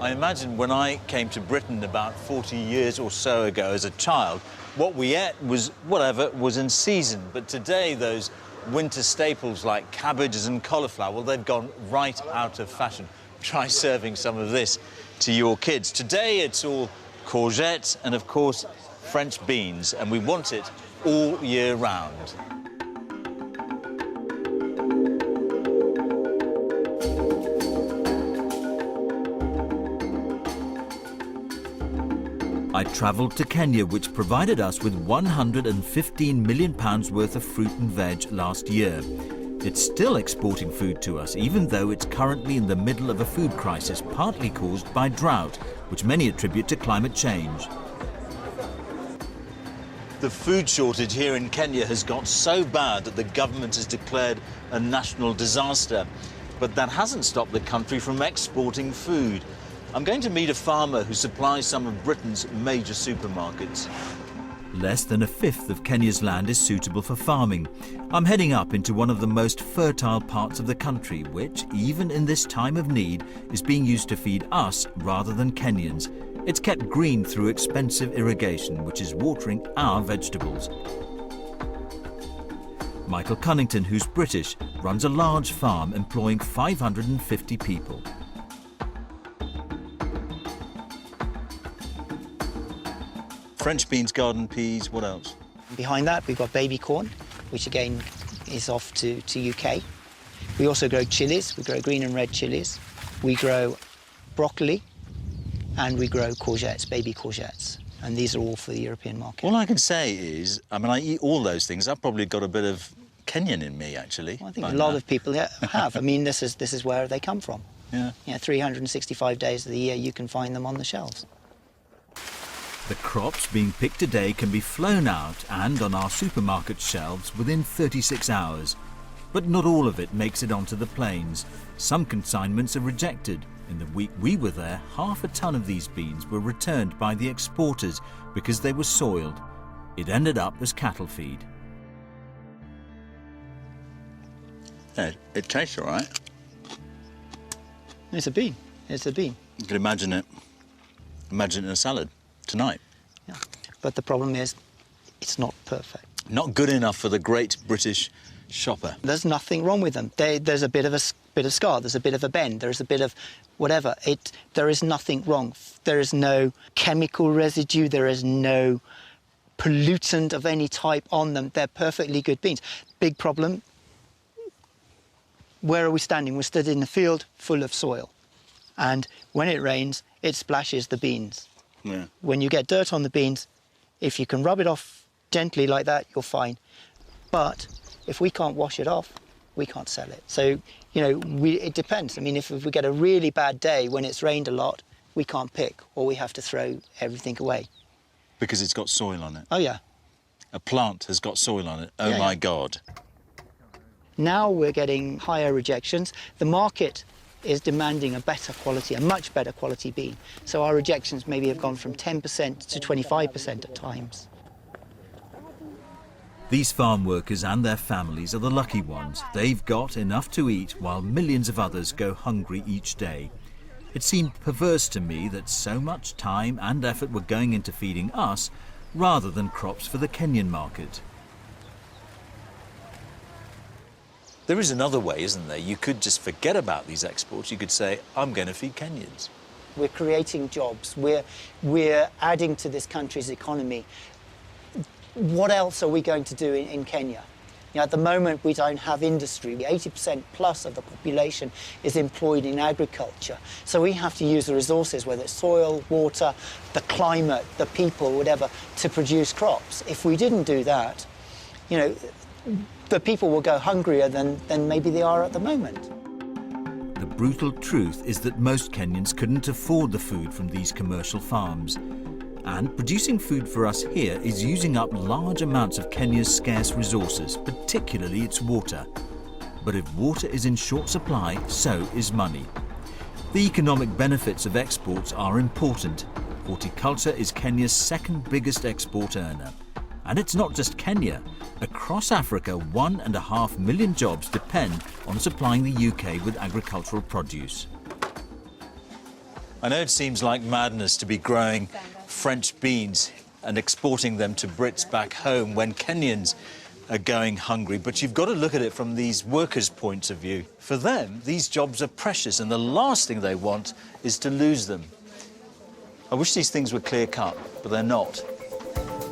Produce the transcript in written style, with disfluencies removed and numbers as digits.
I imagine when I came to Britain about 40 years or so ago as a child, what we ate was whatever was in season. But today, those winter staples like cabbages and cauliflower, well, they've gone right out of fashion. Try serving some of this to your kids. Today, it's all courgettes and, of course, French beans, and we want it all year round. I travelled to Kenya, which provided us with £115 million worth of fruit and veg last year. It's still exporting food to us, even though it's currently in the middle of a food crisis, partly caused by drought, which many attribute to climate change. The food shortage here in Kenya has got so bad that the government has declared a national disaster. But that hasn't stopped the country from exporting food. I'm going to meet a farmer who supplies some of Britain's major supermarkets. Less than a fifth of Kenya's land is suitable for farming. I'm heading up into one of the most fertile parts of the country, which, even in this time of need, is being used to feed us rather than Kenyans. It's kept green through expensive irrigation, which is watering our vegetables. Michael Cunnington, who's British, runs a large farm employing 550 people. French beans, garden peas, what else? Behind that, we've got baby corn, which again is off to UK. We also grow chilies. We grow green and red chilies. We grow broccoli, and we grow courgettes, baby courgettes. And these are all for the European market. All I can say is, I mean, I eat all those things. I've probably got a bit of Kenyan in me, actually. Well, I think a lot of people have. I mean, this is where they come from. Yeah. 365 days of the year, you can find them on the shelves. The crops being picked today can be flown out and on our supermarket shelves within 36 hours. But not all of it makes it onto the planes. Some consignments are rejected. In the week we were there, 1/2 ton of these beans were returned by the exporters because they were soiled. It ended up as cattle feed. Yeah, it tastes all right. It's a bean. It's a bean. You can imagine it. Imagine it in a salad tonight. Yeah. But the problem is, it's not perfect. Not good enough for the great British shopper. There's nothing wrong with them. There's a bit of scar, there's a bit of a bend, there's a bit of whatever. There is nothing wrong. There is no chemical residue, there is no pollutant of any type on them. They're perfectly good beans. Big problem, where are we standing? We're stood in a field full of soil. And when it rains, it splashes the beans. Yeah. When you get dirt on the beans, if you can rub it off gently like that, you're fine. But if we can't wash it off, we can't sell it. So, it depends. I mean, if we get a really bad day when it's rained a lot, we can't pick, or we have to throw everything away. Because it's got soil on it. Oh, yeah. A plant has got soil on it. Oh, my God. Now we're getting higher rejections. The market is demanding a better quality, a much better quality bean. So our rejections maybe have gone from 10% to 25% at times. These farm workers and their families are the lucky ones. They've got enough to eat while millions of others go hungry each day. It seemed perverse to me that so much time and effort were going into feeding us rather than crops for the Kenyan market. There is another way, isn't there? You could just forget about these exports. You could say, I'm going to feed Kenyans. We're creating jobs. We're adding to this country's economy. What else are we going to do in Kenya? At the moment, we don't have industry. 80% plus of the population is employed in agriculture. So we have to use the resources, whether it's soil, water, the climate, the people, whatever, to produce crops. If we didn't do that, the people will go hungrier than maybe they are at the moment. The brutal truth is that most Kenyans couldn't afford the food from these commercial farms. And producing food for us here is using up large amounts of Kenya's scarce resources, particularly its water. But if water is in short supply, so is money. The economic benefits of exports are important. Horticulture is Kenya's second biggest export earner. And it's not just Kenya. Across Africa, 1.5 million jobs depend on supplying the UK with agricultural produce. I know it seems like madness to be growing French beans and exporting them to Brits back home when Kenyans are going hungry, but you've got to look at it from these workers' points of view. For them, these jobs are precious, and the last thing they want is to lose them. I wish these things were clear-cut, but they're not.